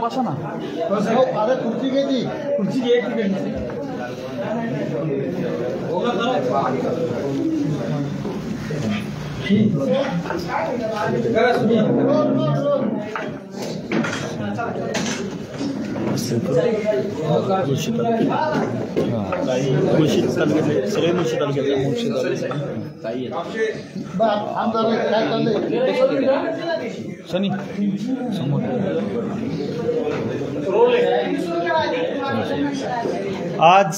बसा ना खुर्ची घ्यायची खुर्ची घ्यायची सगळे मुळशी सनी समोर आज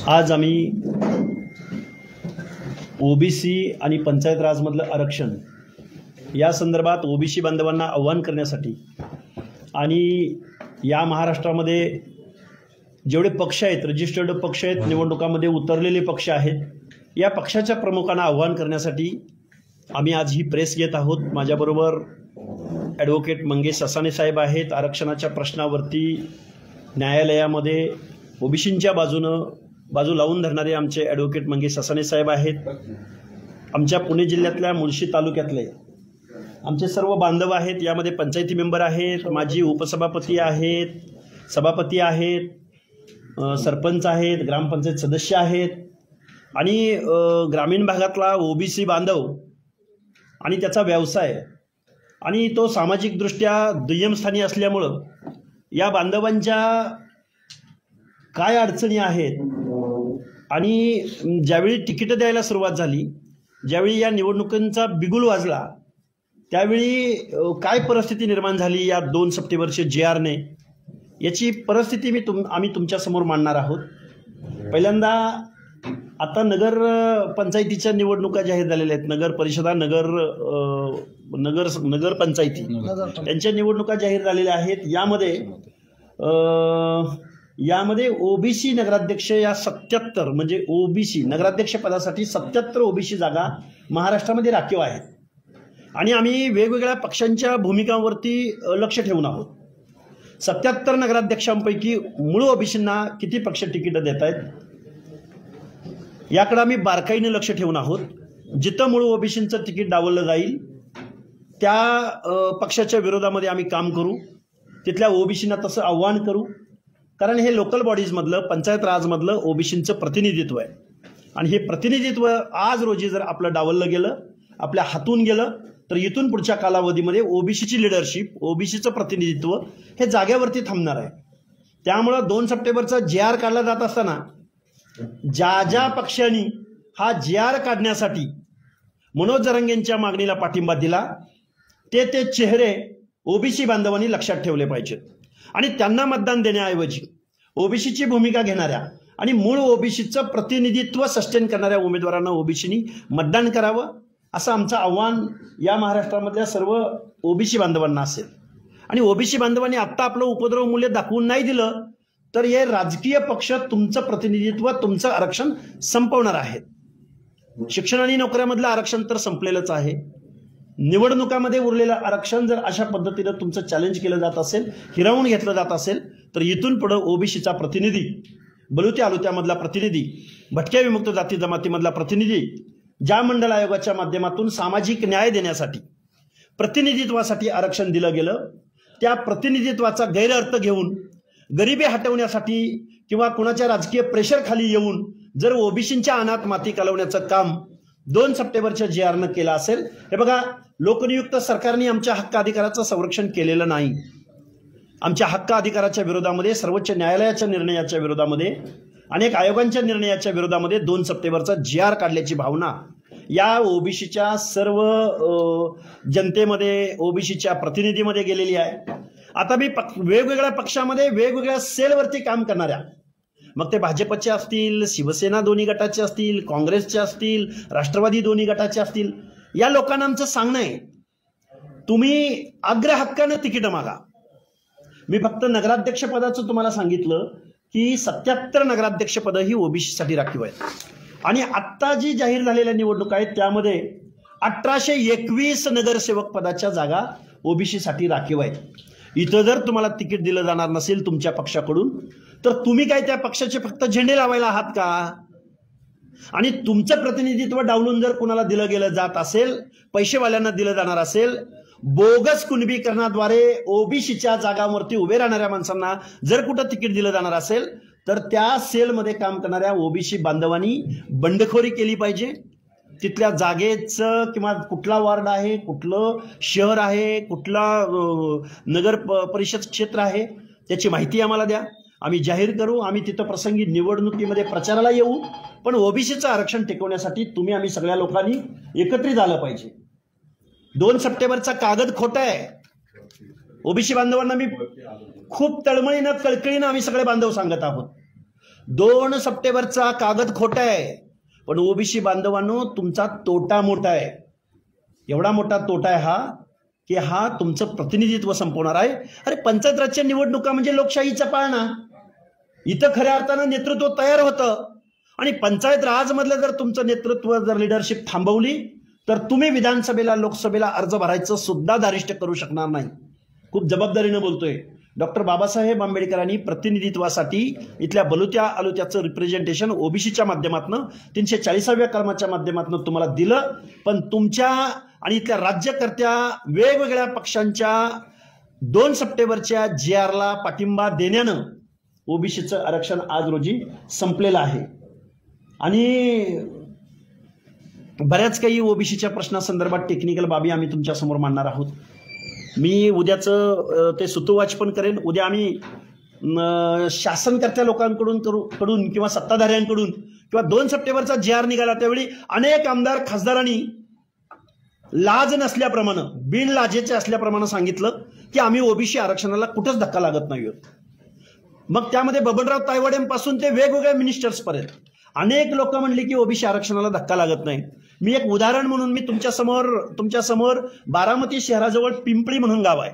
आज आम्ही ओबीसी आणि पंचायत राजमधलं आरक्षण या संदर्भात ओबीसी बांधवांना आव्हान करण्यासाठी आणि या महाराष्ट्रामध्ये जेवढे पक्ष आहेत, रजिस्टर्ड पक्ष आहेत, निवडणुकामध्ये उतरलेले पक्ष आहेत, या पक्षाच्या प्रमुखांना आव्हान करण्यासाठी आम्ही आज ही प्रेस घेत आहोत। माझ्याबरोबर ॲडव्होकेट मंगेश ससाणे साहेब आहेत। आरक्षणाच्या प्रश्नावरती न्यायालयामध्ये ओबीसींच्या बाजू लावून धरणारे आमचे ॲडव्होकेट मंगेश ससाणे साहेब आहेत। आमच्या पुणे जिल्ह्यातल्या मुळशी तालुक्यातले आमचे सर्व बांधव आहेत। यामध्ये पंचायती मेंबर आहेत, माजी उपसभापती आहेत, सभापती आहेत, सरपंच आहेत, ग्रामपंचायत सदस्य आहेत आणि ग्रामीण भागातला ओबीसी बांधव आणि त्याचा व्यवसाय आणि तो सामाजिकदृष्ट्या दुय्यम स्थानी असल्यामुळं या बांधवांच्या काय अडचणी आहेत आणि ज्यावेळी तिकीटं द्यायला सुरुवात झाली, ज्यावेळी या निवडणुकांचा बिगुल वाजला, त्यावेळी काय परिस्थिती निर्माण झाली या 2 सप्टेंबरच्या JRने, याची परिस्थिती आम्ही तुमच्यासमोर मांडणार आहोत। पहिल्यांदा आता नगर पंचायतीच्या निवडणुका जाहीर झालेल्या आहेत। नगर परिषदा, नगर पंचायती त्यांच्या निवडणुका जाहीर झालेल्या आहेत। यामध्ये ओबीसी नगराध्यक्ष या 77 म्हणजे ओबीसी नगराध्यक्ष पदासाठी 77 ओबीसी जागा महाराष्ट्रामध्ये राखीव आहेत आणि आम्ही वेगवेगळ्या पक्षांच्या भूमिकांवरती लक्ष ठेवून आहोत। 77 नगराध्यक्षांपैकी मूळ ओबीसींना किती पक्ष तिकीट देत आहेत याकडे आम्ही बारकाईने लक्ष ठेवून आहोत। जिथं मूळ ओबीसींचं तिकीट डावललं जाईल त्या पक्षाच्या विरोधामध्ये आम्ही काम करू, तिथल्या ओबीसींना तसं आव्हान करू, कारण हे लोकल बॉडीजमधलं, पंचायत राजमधलं ओबीसींचं प्रतिनिधित्व आहे आणि हे प्रतिनिधित्व आज रोजी जर आपलं डावललं गेलं, आपल्या हातून गेलं, तर इथून पुढच्या कालावधीमध्ये ओबीसीची लिडरशिप, ओबीसीचं प्रतिनिधित्व हे जागेवरती थांबणार आहे। त्यामुळं 2 सप्टेंबरचा JR काढला जात असताना ज्या पक्षांनी हा JR काढण्यासाठी मनोज जरांगेंच्या मागणीला पाठिंबा दिला ते चेहरे ओबीसी बांधवांनी लक्षात ठेवले पाहिजेत आणि त्यांना मतदान देण्याऐवजी ओबीसीची भूमिका घेणाऱ्या आणि मूळ ओबीसीचं प्रतिनिधित्व सस्टेन करणाऱ्या उमेदवारांना ओबीसीनी मतदान करावं, असं आमचं आव्हान या महाराष्ट्रामधल्या सर्व ओबीसी बांधवांना असेल। आणि ओबीसी बांधवांनी आत्ता आपलं उपद्रव मूल्य दाखवून नाही दिलं तर हे राजकीय पक्ष तुमचं प्रतिनिधित्व, तुमचं आरक्षण संपवणार आहेत। शिक्षण आणि नोकऱ्यामधलं आरक्षण तर संपलेलंच आहे। निवडणुकामध्ये उरलेलं आरक्षण जर अशा पद्धतीनं तुमचं चॅलेंज केलं जात असेल, हिरावून घेतलं जात असेल, तर इथून पुढे ओबीसीचा प्रतिनिधी, बलुत्या आलुत्यामधला प्रतिनिधी, भटक्या विमुक्त जाती जमातीमधला प्रतिनिधी ज्या मंडल आयोगाच्या माध्यमातून सामाजिक न्याय देण्यासाठी, प्रतिनिधित्वासाठी आरक्षण दिलं गेलं, त्या प्रतिनिधित्वाचा गैरअर्थ घेऊन गरिबी हटवण्यासाठी किंवा कुणाच्या राजकीय प्रेशर खाली येऊन जर ओबीसींच्या अनाथ माती कालवण्याचं काम 2 सप्टेंबरच्या JRनं केलं असेल, हे बघा, लोकनियुक्त सरकारने आमच्या हक्क अधिकाराचं संरक्षण केलेलं नाही। आमच्या हक्क अधिकाराच्या विरोधामध्ये, सर्वोच्च न्यायालयाच्या निर्णयाच्या विरोधामध्ये, अनेक आयोगांच्या निर्णयाच्या विरोधामध्ये 2 सप्टेंबरचा JR काढल्याची भावना या ओबीसीच्या सर्व जनतेमध्ये, ओबीसीच्या प्रतिनिधीमध्ये गेलेली आहे। आता मी वेगवेगळ्या पक्षामध्ये वेगवेगळ्या सेलवरती काम करणाऱ्या, मग ते भाजपचे असतील, शिवसेना दोन्ही गटाचे असतील, काँग्रेसचे असतील, राष्ट्रवादी दोन्ही गटाचे असतील, या लोकांना आमचं सांगणं आहे, तुम्ही अग्रहक्कानं तिकीट मागा। मी फक्त नगराध्यक्ष पदाचं तुम्हाला सांगितलं की 77 नगराध्यक्ष पद ही ओबीसीसाठी राखीव आहेत आणि आत्ता जी जाहीर झालेल्या निवडणुका आहेत त्यामध्ये 1821 नगरसेवक पदाच्या जागा ओबीसी साठी राखीव आहेत. इथं जर तुम्हाला तिकीट दिलं जाणार नसेल तुमच्या पक्षाकडून तर तुम्ही काय त्या पक्षाचे फक्त झेंडे लावायला आहात का? आणि तुमचं प्रतिनिधित्व डावलून जर कुणाला दिलं गेलं जात असेल, पैसेवाल्यांना दिलं जाणार असेल, बोगस कुणबीकरणाद्वारे ओबीसीच्या जागांवरती उभे राहणाऱ्या माणसांना जर कुठं तिकीट दिलं जाणार असेल तर त्या सेलमध्ये काम करणाऱ्या ओबीसी बांधवांनी बंडखोरी केली पाहिजे. तिथल्या जागेचं किंवा कुठला वार्ड आहे, कुठलं शहर आहे, कुठला नगर परिषद क्षेत्र आहे त्याची माहिती आम्हाला द्या. आम्ही जाहीर करू. आम्ही तिथं प्रसंगी निवडणुकीमध्ये प्रचाराला येऊ. पण ओबीसीचं आरक्षण टिकवण्यासाठी तुम्ही आम्ही सगळ्या लोकांनी एकत्रित आलं पाहिजे. 2 सप्टेंबरचा कागद खोटा आहे. ओबीसी बांधवांना मी खूप तळमळीनं कळकळीनं आम्ही सगळे बांधव सांगत आहोत. 2 सप्टेंबरचा कागद खोटा आहे. पण ओबीसी बांधवांनो तुमचा तोटा मोठा आहे. एवढा मोठा तोटा आहे हा की हा तुमचं प्रतिनिधित्व संपवणार आहे. अरे पंचायत राजच्या निवडणुका म्हणजे लोकशाहीचा पाळणा. इथं खऱ्या अर्थानं नेतृत्व तयार होतं आणि पंचायत राजमधलं जर तुमचं नेतृत्व जर लिडरशिप थांबवली तर तुम्ही विधानसभेला लोकसभेला अर्ज भरायचं सुद्धा धारिष्ट करू शकणार नाही. खूप जबाबदारीनं बोलतोय. डॉक्टर बाबासाहेब आंबेडकरांनी प्रतिनिधित्वासाठी इथल्या बलुत्या आलुत्याचं रिप्रेझेंटेशन ओबीसीच्या माध्यमातून 340व्या कलमाच्या माध्यमातून तुम्हाला दिलं. पण तुमच्या आणि इथल्या राज्यकर्त्या वेगवेगळ्या पक्षांच्या 2 सप्टेंबरच्या GRला पाठिंबा देण्यानं ओबीसीचं आरक्षण आज रोजी संपलेलं आहे. आणि बऱ्याच काही ओबीसीच्या प्रश्नासंदर्भात टेक्निकल बाबी आम्ही तुमच्या समोर मांडणार आहोत. मी उद्याचं ते सुतोवाच पण करेन. उद्या आम्ही शासनकर्त्या लोकांकडून किंवा सत्ताधाऱ्यांकडून किंवा 2 सप्टेंबरचा GR निघाला त्यावेळी अनेक आमदार खासदारांनी लाज नसल्याप्रमाणे बिन लाजेचे असल्याप्रमाणे सांगितलं की आम्ही ओबीसी आरक्षणाला कुठंच धक्का लागत नाही. मग त्यामध्ये बबनराव तायवाडेंपासून ते वेगवेगळ्या मिनिस्टर्सपर्यंत अनेक लोक म्हणली की ओबीसी आरक्षणाला धक्का लागत नाही. मी एक उदाहरण म्हणून मी तुमच्या समोर बारामती शहराजवळ पिंपळी म्हणून गाव आहे.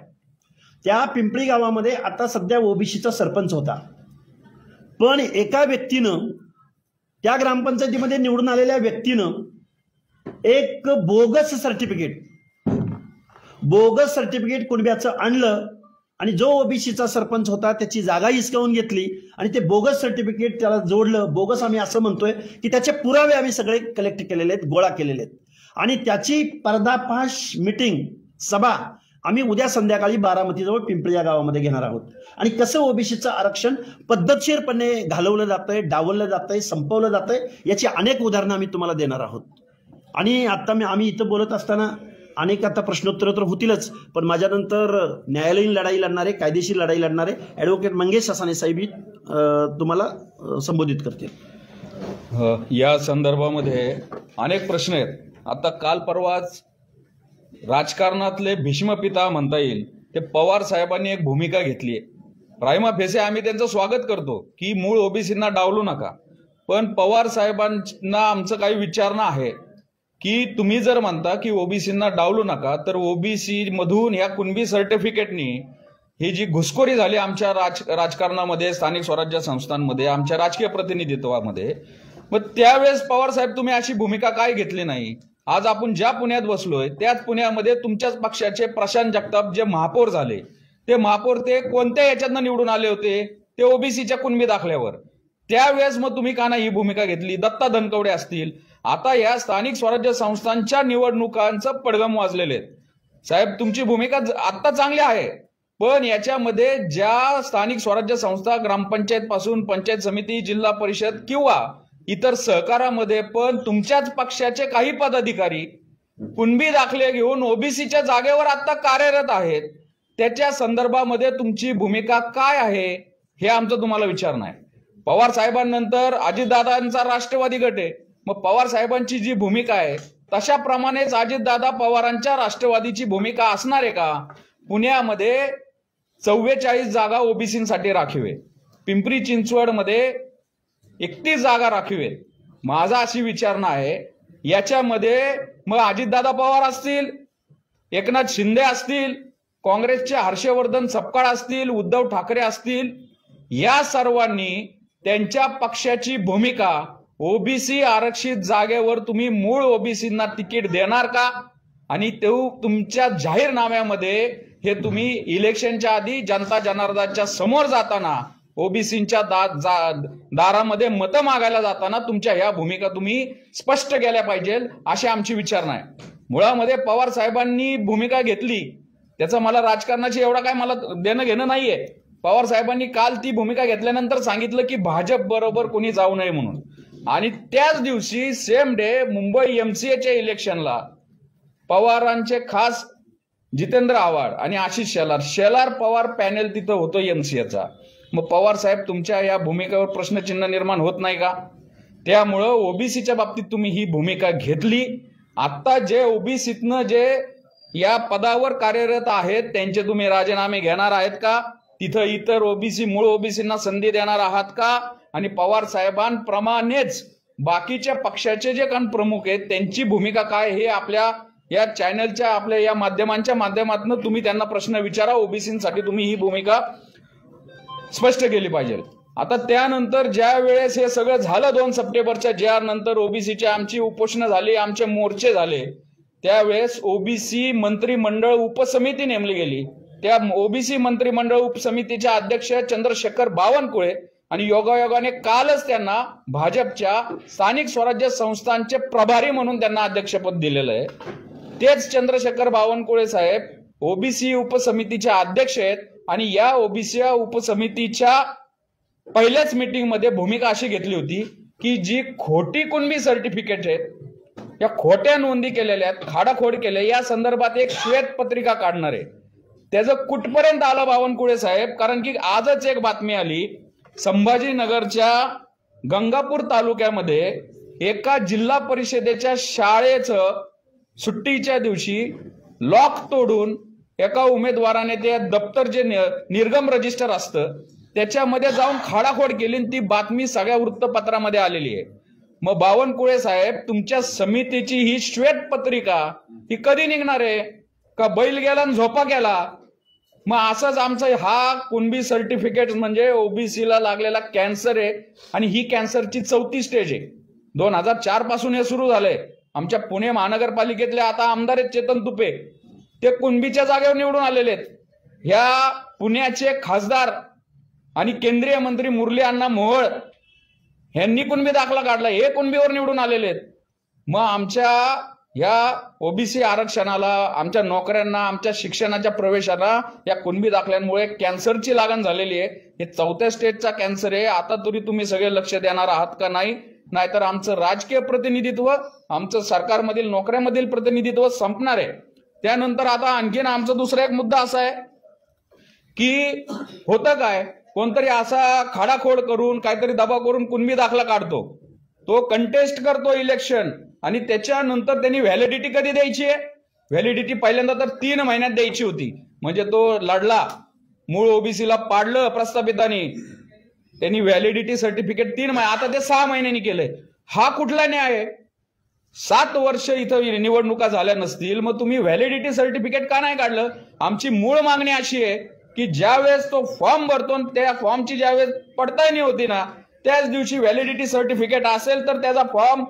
त्या पिंपळी गावामध्ये आता सध्या ओबीसीचा सरपंच होता. पण एका व्यक्तीनं त्या ग्रामपंचायतीमध्ये निवडून आलेल्या व्यक्तीनं एक बोगस सर्टिफिकेट कुणब्याचं आणलं आणि जो ओबीसीचा सरपंच होता त्याची जागा हिसकावून घेतली आणि ते बोगस सर्टिफिकेट त्याला जोडलं. बोगस आम्ही असं म्हणतोय की त्याचे पुरावे आम्ही सगळे कलेक्ट केलेले आहेत, गोळा केलेले आहेत. आणि त्याची पर्दाफाश मीटिंग सभा आम्ही उद्या संध्याकाळी बारामतीजवळ पिंपळी या गावामध्ये घेणार आहोत. आणि कसं ओबीसीचं आरक्षण पद्धतशीरपणे घालवलं जातंय, डावललं जातंय, संपवलं जातंय याची अनेक उदाहरणं आम्ही तुम्हाला देणार आहोत. आणि आता आम्ही इथं बोलत असताना अनेक आता प्रश्नोत्तर तर होतीलच, पण माझ्यानंतर न्यायालयीन लढाई लढणारे, कायदेशीर लढाई लढणारे ॲडव्होकेट मंगेश सासाने साहेब तुम्हाला संबोधित करतील. या संदर्भामध्ये अनेक प्रश्न आहेत. आता काल परवाच राजकारणातले भीष्मपिता म्हणता येईल ते पवार साहेबांनी एक भूमिका घेतली आहे. प्रायमा फेसे आम्ही त्यांचं स्वागत करतो की मूळ ओबीसींना डावलू नका, पण पवार साहेबांना आमचं काही विचारणं आहे की तुम्ही जर म्हणता की ओबीसींना डावलू नका तर ओबीसी मधून या कुणबी सर्टिफिकेटनी ही जी घुसखोरी झाली आमच्या राजकारणामध्ये, स्थानिक स्वराज्य संस्थांमध्ये, आमच्या राजकीय प्रतिनिधित्वामध्ये, मग त्यावेळेस पवार साहेब तुम्ही अशी भूमिका काय घेतली नाही? आज आपण ज्या पुण्यात बसलोय त्याच पुण्यामध्ये तुमच्याच पक्षाचे प्रशांत जगताप जे महापौर झाले, ते महापौर ते कोणत्या याच्यातनं निवडून आले होते? ते ओबीसीच्या कुणबी दाखल्यावर. त्यावेळेस मग तुम्ही का नाही ही भूमिका घेतली? दत्ता धनकवडे असतील. आता या स्थानिक स्वराज्य संस्थांच्या निवडणुकांचं पडगम वाजलेले आहेत. साहेब तुमची भूमिका आता चांगली आहे, पण याच्यामध्ये ज्या स्थानिक स्वराज्य संस्था ग्रामपंचायत पासून पंचायत समिती, जिल्हा परिषद किंवा इतर सहकारामध्ये पण तुमच्याच पक्षाचे काही पदाधिकारी कुणबी दाखले घेऊन ओबीसीच्या जागेवर आता कार्यरत आहेत, त्याच्या संदर्भामध्ये तुमची भूमिका काय आहे हे आमचं तुम्हाला विचारणं आहे. पवार साहेबांनंतर अजितदादांचा राष्ट्रवादी गट आहे. मग पवार साहेबांची जी भूमिका आहे तशाप्रमाणेच अजितदादा पवारांच्या राष्ट्रवादीची भूमिका असणार आहे का? पुण्यामध्ये 44 जागा ओबीसींसाठी राखीव आहे. पिंपरी चिंचवडमध्ये 31 जागा राखीव आहेत. माझा अशी विचारणा आहे याच्यामध्ये मग अजितदादा पवार असतील, एकनाथ शिंदे असतील, काँग्रेसचे हर्षवर्धन सपकाळ असतील, उद्धव ठाकरे असतील, या सर्वांनी त्यांच्या पक्षाची भूमिका ओबीसी आरक्षित जागेवर तुम्ही मूळ ओबीसींना तिकीट देणार का? आणि तुमच्या जाहीरनाम्यामध्ये हे तुम्ही इलेक्शनच्या आधी जनता जनार्दनाच्या समोर जाताना ओबीसींच्या दारामध्ये मतं मागायला जाताना तुमच्या ह्या भूमिका तुम्ही स्पष्ट केल्या पाहिजे, अशी आमची विचारणा आहे. मुळामध्ये पवार साहेबांनी भूमिका घेतली, त्याचं मला राजकारणाची एवढा काय मला देणं घेणं नाहीये. पवार साहेबांनी काल ती भूमिका घेतल्यानंतर सांगितलं की भाजप बरोबर कोणी जाऊ नये म्हणून, आणि त्याच दिवशी सेम डे मुंबई एमसीएच्या इलेक्शनला पवारांचे खास जितेंद्र आव्हाड आणि आशिष शेलार पवार पॅनेल तिथं होतो एमसीएचा. मग पवार साहेब तुमच्या या भूमिकेवर प्रश्नचिन्ह निर्माण होत नाही का? त्यामुळं ओबीसीच्या बाबतीत तुम्ही ही भूमिका घेतली. आता जे ओबीसीतनं जे या पदावर कार्यरत आहेत त्यांचे तुम्ही राजीनामे घेणार आहेत का? तिथं इतर ओबीसी मूळ ओबीसींना संधी देणार आहात का? आणि पवार साहेबांप्रमाणेच बाकीच्या पक्षाचे जे काही प्रमुख आहेत त्यांची भूमिका काय हे आपल्या या चॅनलच्या आपल्या या माध्यमांच्या माध्यमातून तुम्ही त्यांना प्रश्न विचारा. ओबीसींसाठी तुम्ही ही भूमिका स्पष्ट केली पाहिजे. आता त्यानंतर ज्या वेळेस हे सगळं झालं 2 सप्टेंबरच्या JR नंतर ओबीसीची आमची उपोषणं झाली, आमचे मोर्चे झाले, त्यावेळेस ओबीसी मंत्रिमंडळ उपसमिती नेमली गेली. त्या ओबीसी मंत्रिमंडळ उपसमितीच्या अध्यक्ष चंद्रशेखर बावनकुळे, आणि योगायोगाने कालच त्यांना भाजपच्या स्थानिक स्वराज्य संस्थांचे प्रभारी म्हणून त्यांना अध्यक्षपद दिलेलं आहे. तेच चंद्रशेखर बावनकुळे साहेब ओबीसी उपसमितीचे अध्यक्ष आहेत, आणि या ओबीसी उपसमितीच्या पहिल्याच मीटिंगमध्ये भूमिका अशी घेतली होती की जी खोटी कुणबी सर्टिफिकेट आहेत, या खोट्या नोंदी केलेल्या आहेत, खाडाखोड केले, या संदर्भात एक श्वेत पत्रिका काढणार आहे. त्याचं कुठपर्यंत आलं बावनकुळे साहेब? कारण की आजच एक बातमी आली, संभाजीनगरच्या गंगापूर तालुक्यामध्ये एका जिल्हा परिषदेच्या शाळेचं सुट्टीच्या दिवशी लॉक तोडून एका उमेदवाराने ते दप्तर जे निर्गम रजिस्टर असतं त्याच्यामध्ये जाऊन खाडाखोड केली, ती बातमी सगळ्या वृत्तपत्रामध्ये आलेली आहे. मग बावनकुळे साहेब, तुमच्या समितीची ही श्वेत पत्रिका ही कधी निघणार आहे? का बैल गेला आणि झोपा गेला? मग असंच आमचं हा कुणबी सर्टिफिकेट म्हणजे ओबीसीला लागलेला कॅन्सर आहे, आणि ही कॅन्सरची 4थी स्टेज आहे. 2004 पासून हे सुरू झालंय. आमच्या पुणे महानगरपालिकेतले आता आमदार आहेत चेतन तुपे, ते कुणबीच्या जागेवर निवडून आलेले आहेत. ह्या पुण्याचे खासदार आणि केंद्रीय मंत्री मुरली अण्णा मोहोळ यांनी कुणबी दाखला काढला, हे कुणबीवर निवडून आलेले आहेत. मग आमच्या या ओबीसी आरक्षणाला, आमच्या नोकऱ्यांना, आमच्या शिक्षणाच्या प्रवेशाला या कुणबी दाखल्यांमुळे कॅन्सरची लागण झालेली आहे. हे 4थ्या स्टेजचा कॅन्सर आहे. आता तरी तुम्ही सगळे लक्ष देणार आहात का नाही? नाहीतर आमचं राजकीय प्रतिनिधित्व, आमचं सरकारमधील नोकऱ्यामधील प्रतिनिधित्व संपणार आहे. त्यानंतर आता आणखीन आमचा दुसरा एक मुद्दा असा आहे की होतं काय, कोणतरी असा खाडाखोड करून काहीतरी दबाव करून कुणबी दाखला काढतो, तो कंटेस्ट करतो इलेक्शन, आणि त्याच्यानंतर त्यांनी व्हॅलिडिटी कधी द्यायची आहे? व्हॅलिडिटी पहिल्यांदा तर 3 महिन्यात द्यायची होती. म्हणजे तो लढला, मूळ ओबीसीला पाडलं प्रस्थापितांनी, त्यांनी व्हॅलिडिटी सर्टिफिकेट 3 महिने, आता ते 6 महिन्यांनी केलंय. हा कुठला न्याय आहे? 7 वर्ष इथं निवडणुका झाल्या नसतील, मग तुम्ही व्हॅलिडिटी सर्टिफिकेट का नाही काढलं? आमची मूळ मागणी अशी आहे की ज्या वेळेस तो फॉर्म भरतो, त्या फॉर्मची ज्यावेळेस पडताळणी होती ना, त्याच दिवशी व्हॅलिडिटी सर्टिफिकेट असेल तर त्याचा फॉर्म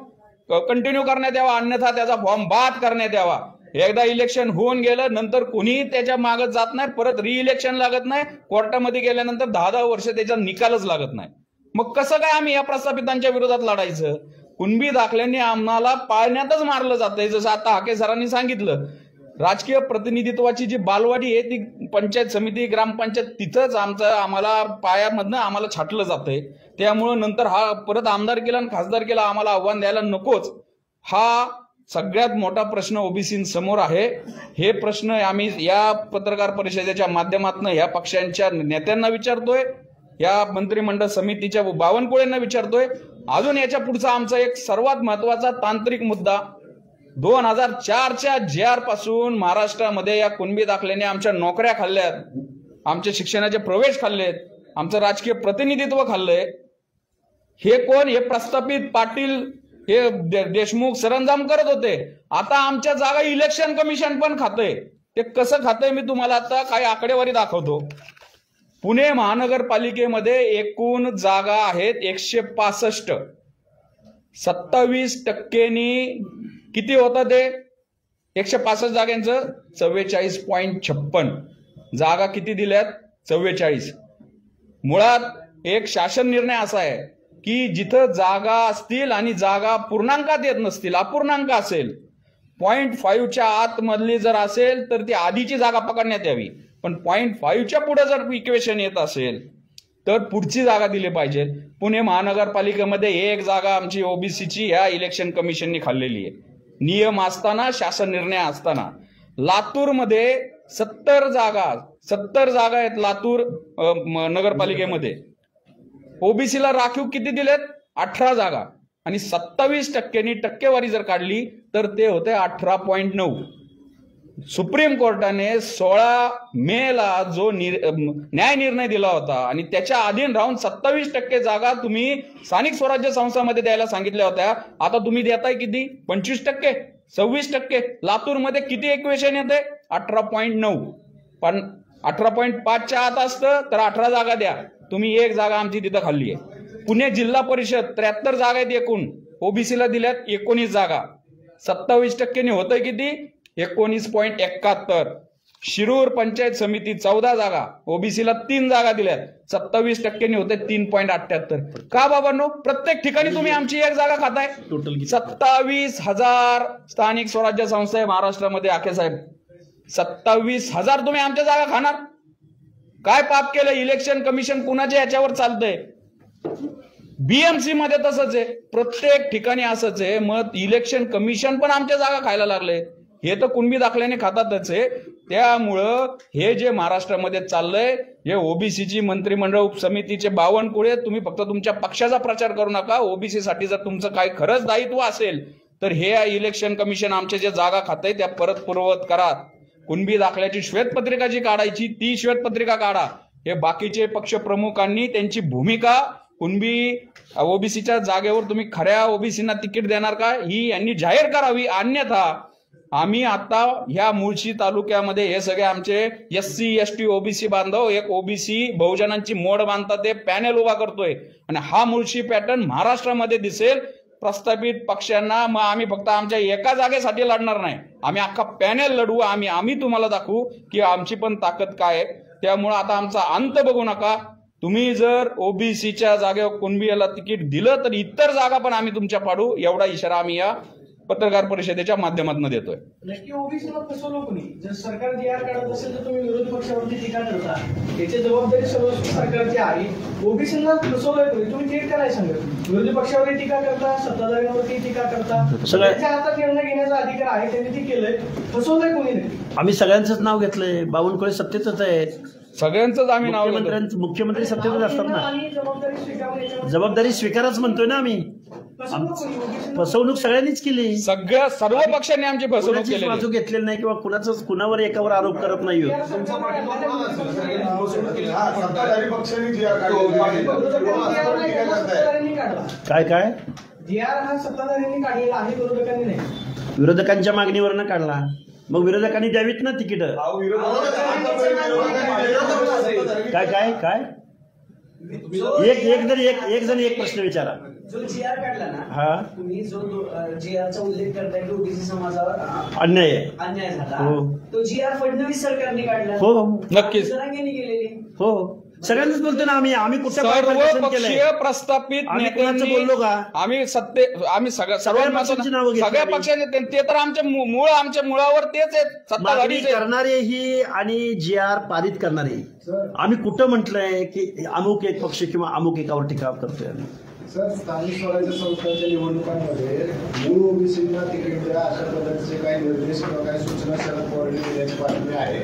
कंटिन्यू करण्यात यावा, अन्यथा त्याचा फॉर्म बाद करण्यात यावा. एकदा इलेक्शन होऊन गेलं नंतर कुणीही त्याच्या मागत जात नाही, परत रिइलेक्शन लागत नाही, कोर्टामध्ये गेल्यानंतर 10-10 वर्ष त्याचा निकालच लागत नाही. मग कसं काय आम्ही या प्रस्थापितांच्या विरोधात लढायचं? कुणबी दाखल्यांनी आम्हाला पाळण्यातच मारलं जातंय. जसं आता हाके सरांनी सांगितलं, राजकीय प्रतिनिधित्वाची जी बालवाडी आहे ती पंचायत समिती, ग्रामपंचायत, तिथंच आम्हाला पायामधनं आम्हाला छाटलं जातंय. त्यामुळं नंतर हा परत आमदारकीला आणि खासदारकीला आम्हाला आव्हान द्यायला नकोच. हा सगळ्यात मोठा प्रश्न ओबीसींसमोर आहे. हे प्रश्न आम्ही या पत्रकार परिषदेच्या माध्यमातून या पक्षांच्या नेत्यांना विचारतोय, या मंत्रिमंडळ समितीच्या बावनकुळेंना विचारतोय. अजून याच्या पुढचा आमचा एक सर्वात महत्वाचा तांत्रिक मुद्दा, 2004च्या JR पासून महाराष्ट्रामध्ये या कुणबी दाखल्याने आमच्या नोकऱ्या खाल्ल्यात, आमच्या शिक्षणाचे प्रवेश खाल्लेत, आमचं राजकीय प्रतिनिधित्व खाल्लंय. हे कोण? हे प्रस्थापित पाटील, हे देशमुख सरंजाम करत होते. आता आमच्या जागा इलेक्शन कमिशन पण खातंय. ते कसं खातंय मी तुम्हाला आता काही आकडेवारी दाखवतो. पुणे महानगरपालिकेमध्ये एकूण जागा आहेत 165. 27%नी किती होतं ते 165 जागांचं 44.56 जागा किती दिल्यात 44. मुळात एक शासन निर्णय असा आहे की जिथं जागा असतील आणि जागा पूर्णांकात येत नसतील, अपूर्णांक असेल, 0.5च्या आतमधली जर असेल तर ती आधीची जागा पकडण्यात यावी, पण 0.5च्या पुढे जर इक्वेशन येत असेल तर पुढची जागा दिली पाहिजे. पुणे महानगरपालिकेमध्ये एक जागा आमची ओबीसीची या इलेक्शन कमिशननी खाल्लेली आहे, नियम असताना, शासन निर्णय असताना. लातूरमध्ये 70 जागा आहेत लातूर नगरपालिकेमध्ये. ओबीसीला राखीव किती दिलेत 18 जागा आणि 27%नी टक्केवारी जर काढली तर ते होते 18.9. सुप्रीम कोर्टाने 16 मेला जो न्याय निर्णय दिला होता आणि त्याच्या अधीन राहून 27% जागा तुम्ही स्थानिक स्वराज्य संस्थांमध्ये द्यायला सांगितल्या होत्या. आता तुम्ही देताय किती 25%, 26%. लातूरमध्ये किती इक्वेशन येते 18.9. पण 18.5च्या आत असतं तर 18 जागा द्या, तुम्ही एक जागा आमची तिथं खाल्ली आहे. पुणे जिल्हा परिषद 73 जागा आहेत एकूण, ओबीसीला दिल्यात 19 जागा, 27%नी होतंय किती 19.71. शिरूर पंचायत समिती 14 जागा, ओबीसीला 3 जागा दिल्यात, 27%नी होते 3.78. का बाबांनो प्रत्येक ठिकाणी तुम्ही आमची एक जागा खाताय? टोटल 27,000 स्थानिक स्वराज्य संस्था आहे महाराष्ट्रामध्ये. आखे साहेब 27,000 तुम्ही आमच्या जागा खाणार? काय पाप केलं? इलेक्शन कमिशन कुणाच्या याच्यावर चालतंय? बीएमसी मध्ये तसंच आहे, प्रत्येक ठिकाणी असंच आहे. मग इलेक्शन कमिशन पण आमच्या जागा खायला लागले. हे तर कुणबी दाखल्याने खातातच आहे. त्यामुळं हे जे महाराष्ट्रामध्ये चाललंय, हे ओबीसीची मंत्रिमंडळ उपसमितीचे 52 कुळे, तुम्ही फक्त तुमच्या पक्षाचा प्रचार करू नका. ओबीसी साठी जर तुमचं काही खरंच दायित्व असेल तर हे इलेक्शन कमिशन आमच्या जे जागा खातंय त्या परत पूर्ववत करा. कुणबी दाखल्याची श्वेतपत्रिका जी काढायची ती श्वेतपत्रिका काढा. हे बाकीचे पक्ष प्रमुखांनी त्यांची भूमिका कुणबी ओबीसीच्या जागेवर तुम्ही खऱ्या ओबीसींना तिकीट देणार का ही यांनी जाहीर करावी. अन्यथा आम्ही आता ह्या मुळशी तालुक्यामध्ये हे सगळे आमचे SC ST ओबीसी बांधव एक ओबीसी बहुजनांची मोड बांधतात, ते पॅनेल उभा करतोय आणि हा मुळशी पॅटर्न महाराष्ट्रामध्ये दिसेल. प्रस्थापित पक्षांना मग आम्ही फक्त आमच्या एका जागेसाठी लढणार नाही, आम्ही अख्खा पॅनेल लढवू. आम्ही तुम्हाला दाखवू की आमची पण ताकद काय आहे. त्यामुळे आता आमचा अंत बघू नका. तुम्ही जर ओबीसीच्या जागेवर कुणबीला तिकीट दिलं तर इतर जागा पण आम्ही तुमच्या पाडू, एवढा इशारा आम्ही या पत्रकार परिषदेच्या माध्यमातून देतोय. नक्की ओबीसीला फसवलं कोणी? जर सरकार GR काढत असेल तर तुम्ही विरोधी पक्षावरती टीका करता, याची जबाबदारी सर्व सरकारची आहे. ओबीसीला फसवलंय कोणी? तुम्ही थेट करायला सांगत, विरोधी पक्षावरती टीका करता, सत्ताधाऱ्यांवरती टीका करता. त्यांच्या हातात निर्णय घेण्याचा अधिकार आहे, त्यांनी ते केलंय. फसवलंय कोणी नक्की? आम्ही सगळ्यांचंच नाव घेतलंय. बावनकुळे सत्तेतच आहेत, सगळ्यांचंच आम्ही नाव घेतो. मुख्यमंत्री सत्तेतच असतात ना. आणि जबाबदारी स्वीकारून जबाबदारी स्वीकारच म्हणतोय ना आम्ही. फसवणूक सगळ्यांनीच केली, सर्व पक्षांनी आमची फसवणूक केली. बाजू घेतलेली नाही किंवा कुणावर एकावर आरोप करत नाही. काय काय GR हा सत्ताधाऱ्यांनी काढलेला आहे, विरोधकांनी नाही. विरोधकांच्या मागणीवरनं काढला, मग विरोधकांनी द्यावीत ना तिकीट. काय काय काय एक जण एक प्रश्न विचारा. जो GR काढला ना, हा तुम्ही जो GRचा उल्लेख करताय की ओबीसी समाजावर अन्याय झाला, हो. तो GR फडणवीस सरकारने काढला, हो नक्कीच जरांगेंनी केलेली. हो सगळ्यांनीच बोलतो ना आम्ही कुठं सर्व पक्षीय प्रस्तापित नेत्यांनी बोललो का? आम्ही सगळ्या पक्षांचे ते तर आमच्या मुळावर तेच आहेत, सत्ताधारी करणारेही आणि GR पारित करणारे. आम्ही कुठं म्हटलंय की अमुक एक पक्ष किंवा अमुक एकावर टीका करतोय आम्ही? सर, स्थानिक स्वराज्य संस्थांच्या निवडणुकांमध्ये मूळ ओबीसींना तिकीट द्या अशा पद्धतीचे काही निर्देश किंवा काही सूचना शरद पवारांनी दिल्याची बातमी आहे.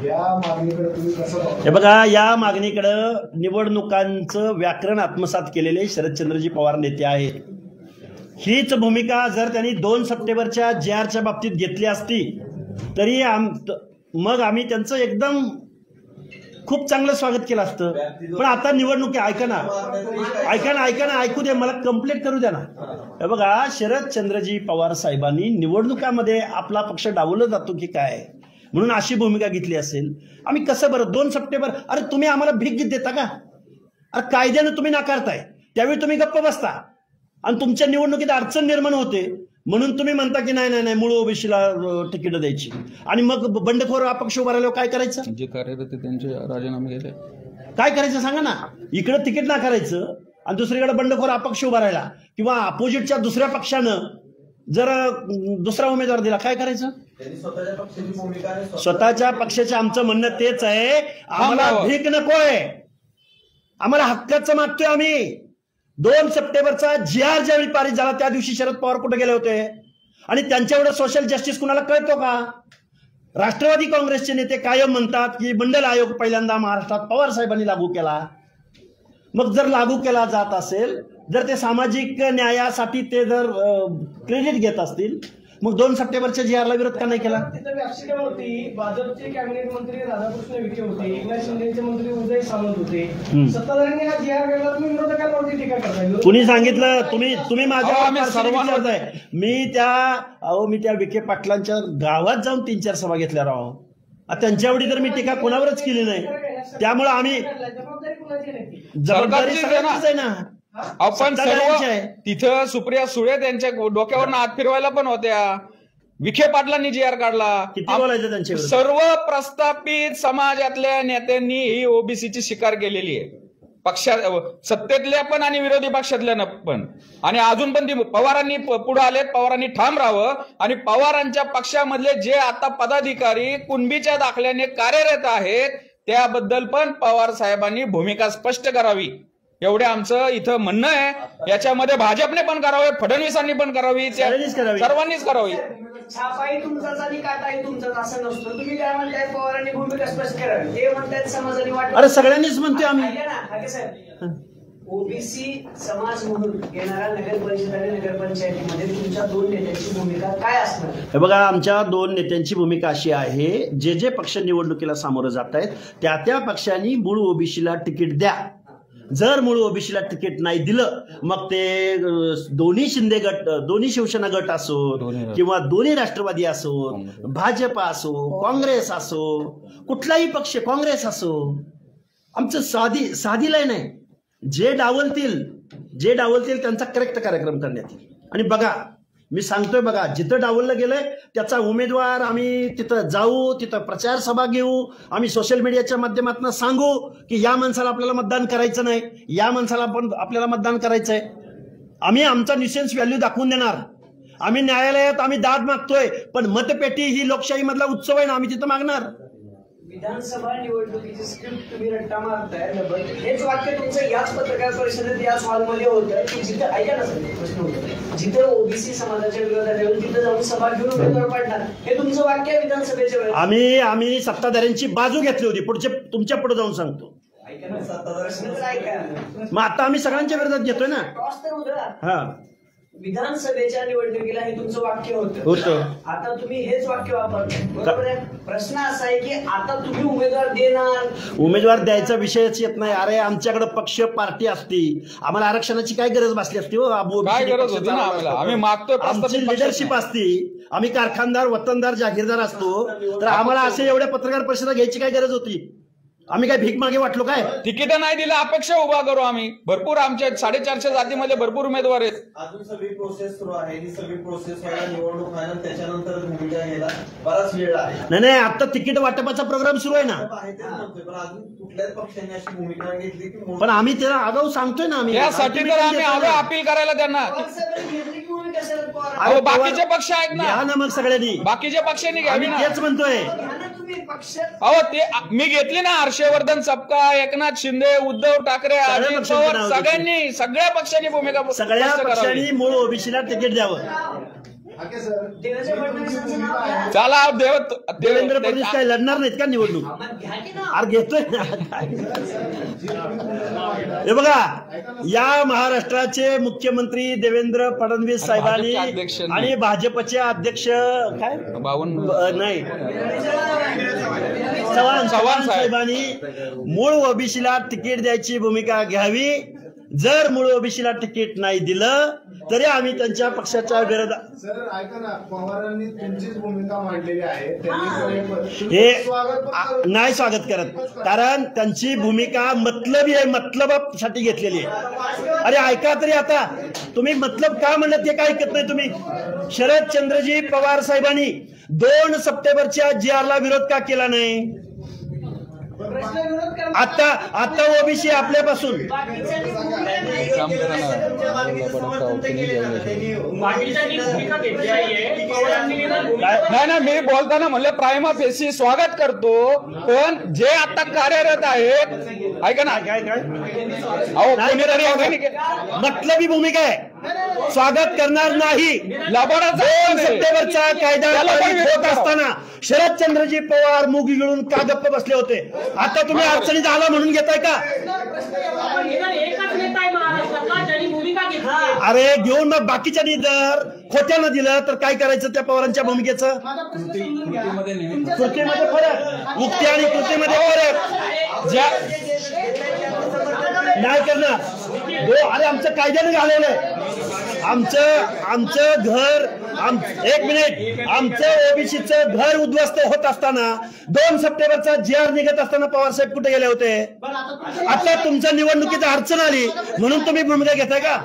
या मागणीकडे तुम्ही कसं बघता? हे बघा, या मागणीकडे निवडणुकांचं व्याकरण आत्मसात केलेले शरदचंद्रजी पवार नेते आहेत. हीच भूमिका जर त्यांनी 2 सप्टेंबरच्या GRच्या बाबतीत घेतली असती तरी मग आम्ही त्यांचं एकदम खूप चांगलं स्वागत केलं असतं. पण आता निवडणुकी ऐका ना ऐकू दे, मला कंप्लीट करू द्या ना. हे बघा, शरदचंद्रजी पवार साहेबांनी निवडणुकामध्ये आपला पक्ष डावलला जातो की काय म्हणून अशी भूमिका घेतली असेल. आम्ही कसं बरं 2 सप्टेंबर, अरे तुम्ही आम्हाला भीक देता का? अरे कायद्यानं तुम्ही नाकारताय, त्यावेळी तुम्ही गप्प बसता. आणि तुमच्या निवडणुकीत अडचण निर्माण होते म्हणून तुम्ही म्हणता की नाही नाही नाही मूळ ओबीसीला तिकीट द्यायची, आणि मग बंडखोर अपक्ष उभा राहिल्यावर काय करायचं? जे कार्यरत त्यांचे राजीनामे गेले, काय करायचं सांगा ना. इकडे तिकीट ना करायचं आणि दुसरीकडे बंडखोर अपक्ष उभा राहिला किंवा अपोजिटच्या दुसऱ्या पक्षानं जर दुसरा उमेदवार दिला, काय करायचं? स्वतःच्या पक्षाचं आमचं म्हणणं तेच आहे, आम्हाला भीक नकोय, आम्हाला हक्काचं मागतोय आम्ही. 2 सप्टेंबरचा GR ज्यावेळी पारित झाला त्या दिवशी शरद पवार कुठे गेले होते? आणि त्यांच्या एवढं सोशल जस्टिस कुणाला कळतो का? राष्ट्रवादी काँग्रेसचे नेते कायम म्हणतात की मंडल आयोग पहिल्यांदा महाराष्ट्रात पवार साहेबांनी लागू केला. मग जर लागू केला जात असेल, जर ते सामाजिक न्यायासाठी ते जर क्रेडिट घेत असतील, मग 2 सप्टेंबरच्या GRला विरोध का नाही केला? तिथं व्यापशिका होती, भाजपचे कॅबिनेट मंत्री राधाकृष्ण विखे होते, एकनाथ शिंदेचे मंत्री उदय सामंत होते. सत्ताधाऱ्यांनी हा GR काढला, तुम्ही विरोधकांवरती टीका करताय. कुणी सांगितलं? तुम्ही माझ्या सर्वांना मी त्या विखे पाटलांच्या गावात जाऊन 3-4 सभा घेतल्या राव. त्यांच्यावडी तर मी टीका कोणावरच केली नाही. त्यामुळे आम्ही जबाबदारी सगळ्यांचीच आहे ना. आपण सर्व तिथं सुप्रिया सुळे त्यांच्या डोक्यावर हात फिरवायला पण होत्या. विखे पाटलांनी GR काढला. किती बोलायचं त्यांच्या? सर्व प्रस्थापित समाजातल्या नेत्यांनी ही ओबीसीची शिकार केलेली आहे, सत्तेतल्या पण आणि विरोधी पक्षातल्या पण. आणि अजून पण ती पवारांनी पुढे आलेत, पवारांनी ठाम राहावं. आणि पवारांच्या पक्षामधले जे आता पदाधिकारी कुणबीच्या दाखल्याने कार्यरत आहेत त्याबद्दल पण पवार साहेबांनी भूमिका स्पष्ट करावी, एवढे आमचं इथं म्हणणं आहे. याच्यामध्ये भाजपने पण करावे, फडणवीसांनी पण करावी, सर्वांनीच करावी. छापाही तुमचाच आणि काटाही तुमचाच असं नसतं. तुम्ही काय म्हणताय? पवारांनी भूमिका स्पष्ट करावी, ते म्हणतायत समाजाने वाटत. अरे सगळ्यांनीच म्हणतोय आम्ही. ओबीसी समाज म्हणून येणाऱ्या नगर परिषद आणि नगरपंचायतीमध्ये तुमच्या 2 नेत्यांची भूमिका काय असणार? हे बघा, आमच्या 2 नेत्यांची भूमिका अशी आहे, जे पक्ष निवडणुकीला सामोरं जात आहेत त्या पक्षांनी मूळ ओबीसीला तिकीट द्या. जर मूळ ओबीसीला तिकीट नाही दिलं, मग ते दोन्ही शिंदे गट, दोन्ही शिवसेना गट असो किंवा दोन्ही राष्ट्रवादी असो, भाजप असो, काँग्रेस असो, कुठलाही पक्ष, काँग्रेस असो, आमचं साधी लाईन आहे. जे डावलतील त्यांचा करेक्ट कार्यक्रम करण्यात येईल. आणि बघा, मी सांगतोय बघा, जिथं डावललं गेलंय त्याचा उमेदवार आम्ही तिथं जाऊ, तिथं प्रचार सभा घेऊ, आम्ही सोशल मीडियाच्या माध्यमातून सांगू की या माणसाला आपल्याला मतदान करायचं नाही, या माणसाला पण आपल्याला मतदान करायचंय. आम्ही आमचा न्यूसेन्स व्हॅल्यू दाखवून देणार. आम्ही न्यायालयात आम्ही दाद मागतोय, पण मतपेटी ही लोकशाही मधला उत्सव आहे ना, आम्ही तिथं मागणार. विधानसभा निवडणुकीची स्क्रिप्ट तुम्ही रट्टा मारताय. हेच वाक्य तुमचं याच पत्रकार परिषदेत याच हॉलमध्ये होतं की जिथं, ऐका ना सर, प्रश्न होतो, जिथं ओबीसी समाजाच्या विरोधात येऊन तिथं जाऊन सभा घेऊन उमेदवार पडणार, हे तुमचं वाक्य आहे विधानसभेच्या वेळेस. आम्ही सत्ताधाऱ्यांची बाजू घेतली होती. तुमच्या पुढे जाऊन सांगतो. ऐका ना, सत्ताधार ऐका, मग आता आम्ही सगळ्यांच्या विरोधात घेतोय ना. टॉस तर होतं. हा, विधानसभेच्या निवडणुकीला हे तुमचं वाक्य होतं. आता तुम्ही हेच वाक्य वापरताय, बरोबर आहे. प्रश्न असा आहे की आता तुम्ही उमेदवार देणार. उमेदवार द्यायचा विषयच येत नाही. अरे आमच्याकडे पक्ष पार्टी असती, आम्हाला आरक्षणाची काय गरज भासली असती? काय गरज होती ना आम्हाला? आम्ही मागतोय, आमची लिडरशिप असती, आम्ही कारखानदार, वतनदार, जागीरदार असतो, तर आम्हाला असे एवढ्या पत्रकार परिषदा घ्यायची काय गरज होती? आम्ही काय भीक मागे वाटलो काय? तिकीट नाही दिलं, अपेक्षा उभा करू आम्ही. भरपूर आमच्या 450 जातीमध्ये भरपूर उमेदवार आहेत. अजून सगळी प्रोसेस सुरू आहे. ही सगळी प्रोसेस व्हायला, निवडणूक व्हायला, त्याच्यानंतर भूमिका घ्यायला बराच वेळ आहे. नाही, आता तिकीट वाटपाचा प्रोग्राम सुरू आहे ना. पण अजून कुठल्याच पक्षाने अशी भूमिका घेतली की, पण आम्ही त्याला आगाऊ सांगतोय ना. आम्ही यासाठी तर आम्ही आलो अपील करायला त्यांना. बाकीचे पक्ष आहेत ना, घ्या ना मग सगळ्यांनी. बाकी पक्षांनी घ्यावी ना, तेच म्हणतोय. ते मी घेतली ना. हर्षवर्धन सपकाळ, एकनाथ शिंदे, उद्धव ठाकरे, अजित पवार, सगळ्यांनी, सगळ्या पक्षांनी भूमिका, सगळ्या पक्षांनी मूळ ओबीसीला तिकीट द्यावं. चला, देवेंद्र फडणवीस काय लढणार नाहीत का निवडणूक? अरे घेतोय. हे बघा, या महाराष्ट्राचे मुख्यमंत्री देवेंद्र फडणवीस साहेबांनी आणि भाजपचे अध्यक्ष काय नाही चव्हाण साहेबांनी मूळ ओबीसीला तिकीट द्यायची भूमिका घ्यावी. जर मूळ ओबीसीला तिकीट नाही दिलं तरी आम्ही त्यांच्या पक्षाच्या विरोधात. सर ऐका ना, पवारांनी तुमचीच भूमिका मांडलेली आहे. हे नाही स्वागत करत, कारण त्यांची भूमिका मतलबी आहे, मतलबासाठी घेतलेली आहे. अरे ऐका तरी आता तुम्ही मतलब का म्हणलं ते काय ऐकत नाही तुम्ही. शरदचंद्रजी पवार साहेबांनी 2 सप्टेंबरच्या GR ला विरोध का केला नाही. आता ओबीसी आपल्यापासून नाही मी बोलताना म्हणलं प्रायमा फेसी स्वागत करतो, पण जे आता कार्यरत आहेत ऐका ना काय अहो कोणीतरी मतलबी भूमिका आहे. स्वागत करणार नाही. 2 सप्टेंबरचा कायदा होत असताना शरदचंद्रजी पवार मुगी गिळून का गप्प बसले होते. आता तुम्ही अडचणीत आला म्हणून घेताय का. अरे घेऊन मग बाकीच्यांनी जर खोट्यानं दिलं तर काय करायचं त्या पवारांच्या भूमिकेचं. कृतीमध्ये फरक, मुक्ती आणि कृतीमध्ये फरक नाही करणार. अरे आमचं कायद्याने घालवलंय. आमचं घर एक मिनिट आमचं ओबीसीचं घर उद्ध्वस्त होत असताना 2 सप्टेंबरचा GR निघत असताना पवार साहेब कुठे गेले होते. आता तुमच्या निवडणुकीत अडचण आली म्हणून तुम्ही भूमिका घेताय का.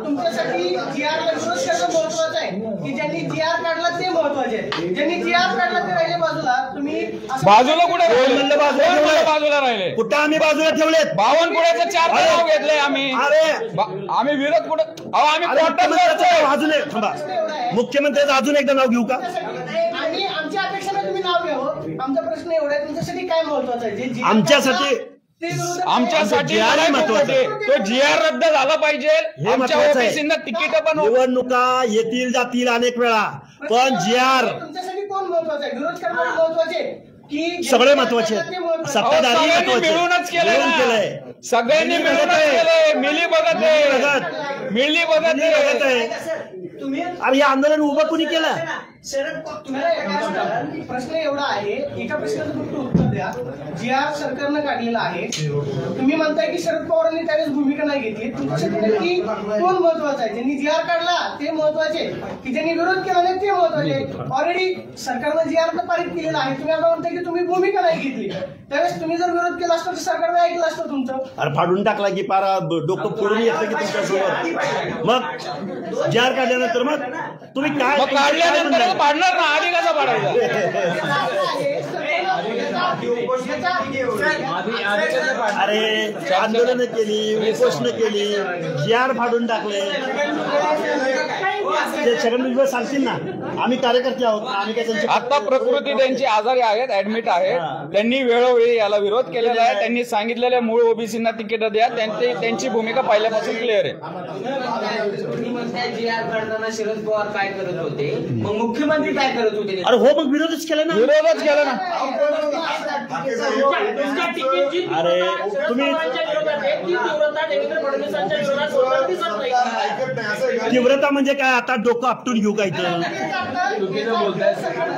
तुमच्यासाठी GR ला विरोध करणं महत्वाचं आहे की ज्यांनी GR काढला ते महत्वाचे आहे. ज्यांनी GR काढला ते राहिले बाजूला. तुम्ही बाजूला कुठे बाजूला राहिले. कुठं आम्ही बाजूला ठेवलेत. बावनकुळ्याचं 4 नाव घेतलंय आम्ही. आम्ही विरोध कुठं अजून थांबा, मुख्यमंत्र्याचं अजून एकदा नाव घेऊ का. आणि आमच्या अपेक्षेने तुम्ही नाव घ्यावं. आमचा प्रश्न एवढा आहे तुमच्यासाठी काय महत्वाचं आहे. आमच्यासाठी महत्वाचे तो GR रद्द झाला पाहिजे. हे महत्वाचं आहे. तिकीट पण निवडणुका येतील जातील अनेक वेळा, पण GR तुमच्यासाठी कोण महत्वाचं आहे. विरोध करणं महत्वाचे की सगळे महत्वाचे. सत्ताधारी मिळूनच केलंय. सगळ्यांनी मिळूनच केलंय. मिली बघत आहे. अरे हे आंदोलन उभं कुणी केलं. प्रश्न एवढा आहे, एका प्रश्नाचं फक्त उत्तर द्या. GR सरकारनं काढलेला आहे. तुम्ही म्हणताय की शरद पवारांनी त्यावेळेस भूमिका नाही घेतली. तुमच्यासाठी नक्की कोण महत्वाचं आहे. ज्यांनी GR काढला ते महत्वाचे की ज्यांनी विरोध केला नाही ते महत्वाचे. ऑलरेडी सरकारनं GR पारित केलेला आहे. तुम्ही आता म्हणताय की तुम्ही भूमिका नाही घेतली. त्यावेळेस तुम्ही जर विरोध केला असता तर सरकारने ऐकलं असतं तुमचं. अरे फाडून टाकला की पारा डोकं फोडून येतं की तुमच्यासोबत. मग GR काढल्यानंतर मग तुम्ही काय काढल्यानंतर पाडणार ना. आधी कसा पाडायचा. अरे आंदोलन केली, उपोषण केली, GR फाडून टाकले. ते सगळ्यांना सांगतील ना आम्ही कार्यकर्ते आहोत. आम्ही काय त्यांची आता प्रकृती त्यांची आजारी आहेत, ऍडमिट आहेत. त्यांनी वेळोवेळी याला विरोध केलेला आहे. त्यांनी सांगितलेल्या मूळ ओबीसींना तिकीट द्या. त्यांची भूमिका पहिल्यापासून क्लिअर आहे. GR काढताना शरद पवार काय करत होते, मग मुख्यमंत्री काय करत होते. अरे हो मग विरोधच केला ना. अरे तुम्ही तीव्रता म्हणजे काय. आता डोकं आपटून घेऊ काय तर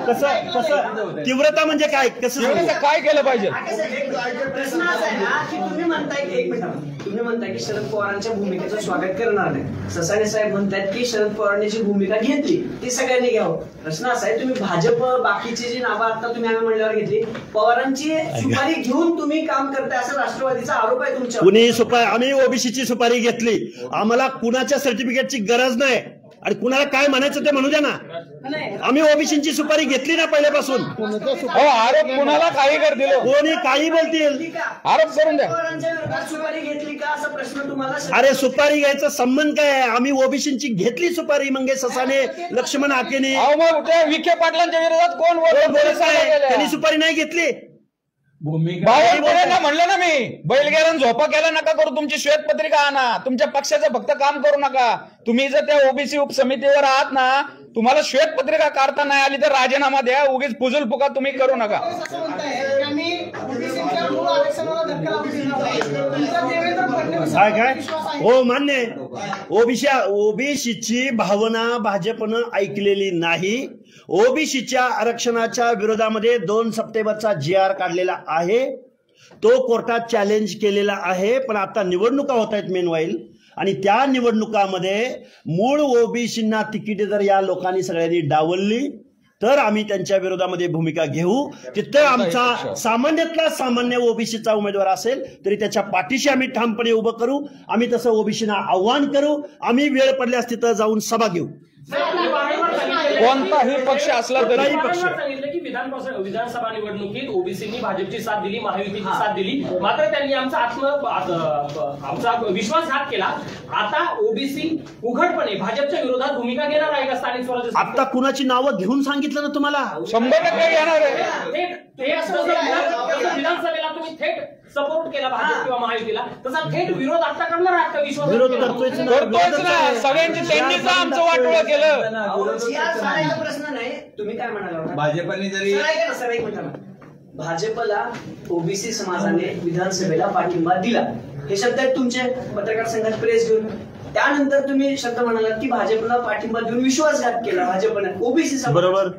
कसं तीव्रता म्हणजे काय. कसं काय केलं पाहिजे. प्रश्न असा आहे ना की तुम्ही म्हणताय की 1 मिनिट तुम्ही म्हणताय की शरद पवारांच्या भूमिकेचं स्वागत करणार नाही. ससाणे साहेब म्हणतात की शरद पवारांनी जी भूमिका घेतली ती सगळ्यांनी घ्यावं. प्रश्न असा आहे तुम्ही भाजप बाकीची जी नावं आता तुम्ही आम्ही म्हणल्यावर घेतली, पवारांची सुपारी घेऊन तुम्ही काम करताय असं राष्ट्रवादीचा आरोप आहे तुमच्या. कुणी सुपारी, आम्ही ओबीसीची सुपारी घेतली. आम्हाला कुणाच्या सर्टिफिकेटची गरज नाही. आणि कुणाला काय म्हणायचं ते म्हणू द्या ना. आम्ही ओबीसीची सुपारी घेतली ना पहिल्यापासून. आरोप कुणाला काही करतील, कोणी काही बोलतील, आरोप करून द्या. सुपारी घेतली का असा प्रश्न तुम्हाला. अरे सुपारी घ्यायचा संबंध काय आहे. आम्ही ओबीसीची घेतली सुपारी. मंगेश ससाने, लक्ष्मण हाकेने. मग त्या विखे पाटलांच्या विरोधात कोण बोलत आहे. त्यांनी सुपारी नाही घेतली. म्हणलं ना मी, बैलगेरण झोपा केला नका करू. तुमची श्वेतपत्रिका आणा. तुमच्या पक्षाचं फक्त काम करू नका. तुम्ही जर त्या ओबीसी उपसमितीवर आहात ना, तुम्हाला श्वेतपत्रिका काढता नाही आली तर राजीनामा द्या. उगीच फुजूल फुका तुम्ही करू नका. काय हो मान्य. ओबीसीची भावना भाजपनं ऐकलेली नाही. ओबीसीच्या आरक्षणाच्या विरोधामध्ये 2 सप्टेंबरचा GR काढलेला आहे. तो कोर्टात चॅलेंज केलेला आहे. पण आता निवडणुका होत आहेत मेनवाईल. आणि त्या निवडणुकामध्ये मूळ ओबीसींना तिकीटे जर या लोकांनी सगळ्यांनी डावलली तर आम्ही त्यांच्या विरोधामध्ये भूमिका घेऊ. तिथं आमचा सामान्यातला सामान्य ओबीसीचा उमेदवार असेल तरी त्याच्या पाठीशी आम्ही ठामपणे उभं करू. आम्ही तसं ओबीसीना आव्हान करू. आम्ही वेळ पडल्यास तिथं जाऊन सभा घेऊ. कोणताही पक्ष असला तरी सांगितलं की विधानसभा निवडणुकीत ओबीसींनी भाजपची साथ दिली, महायुतीची साथ दिली, मात्र त्यांनी आमचा विश्वासघात केला. आता ओबीसी उघडपणे भाजपच्या विरोधात भूमिका घेणार आहे का स्थानिक स्वराज्य? आता कुणाची नावं घेऊन सांगितलं ना तुम्हाला? 100% घेणार आहे. विधानसभेला तुम्ही थेट सपोर्ट केला भाजप किंवा महायुतीला, तसा थेट विरोध आता करणार आहात का? विश्वास विरोध करतोच ना. सगळ्यांची त्यांनीच आमचं वाटोळं केलं. प्रश्न नाही. तुम्ही काय म्हणाला? भाजपने जरी भाजपला ओबीसी समाजाने विधानसभेला पाठिंबा दिला, हे शब्द आहेत तुमचे पत्रकार संघात प्रेस घेऊन. त्यानंतर तुम्ही शब्द म्हणालात की भाजपला पाठिंबा देऊन विश्वासघात केला भाजपने ओबीसी समाज. बरोबर.